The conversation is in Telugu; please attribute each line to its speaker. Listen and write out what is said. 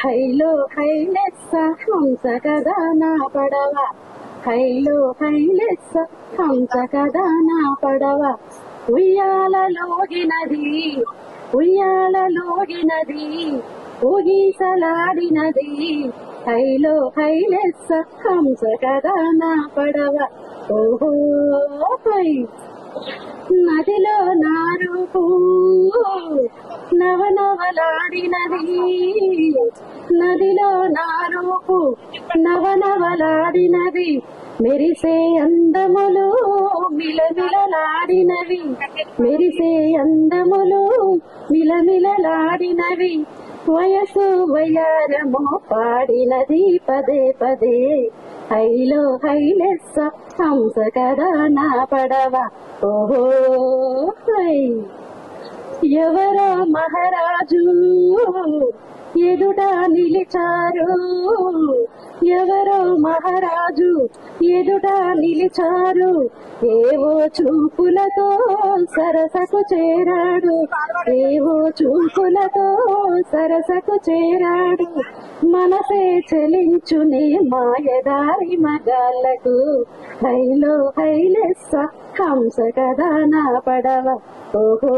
Speaker 1: హైలో హైలెస్స హంస కదా నా పడవ, హైలో హైలెస్స హంస కదా నా పడవ. ఉయ్యాలలోగినది ఉయ్యాలలోగినది ఊగిసలాడినది, హైలో హైలెస్స హంస కదా నా పడవ. ఓహో హై నదిలో నారుకు నవనవలాడినది, నదిలో నారుకు నవనవలాడినది, మెరిసే అందములు మిలమిలలాడినవి, మెరిసే అందములు మిలమిలలాడినవి. వయసు వయారము పాడినది పదే పదే, హైలో హైలెస్స హంస కదా నా పడవ. ఓహో హై ఎవరో మహారాజు ఎదుట నిలిచారు, ఎవరో మహారాజు ఎదుట నిలిచారు, ఏవో చూపులతో సరసకు చేరాడు, ఏవో చూపులతో సరసకు చేరాడు. మనసే చలించునే మాయదారి మగాళ్ళకు, హైలో హైలెస్స హంస కదా నా పడవ. ఓహో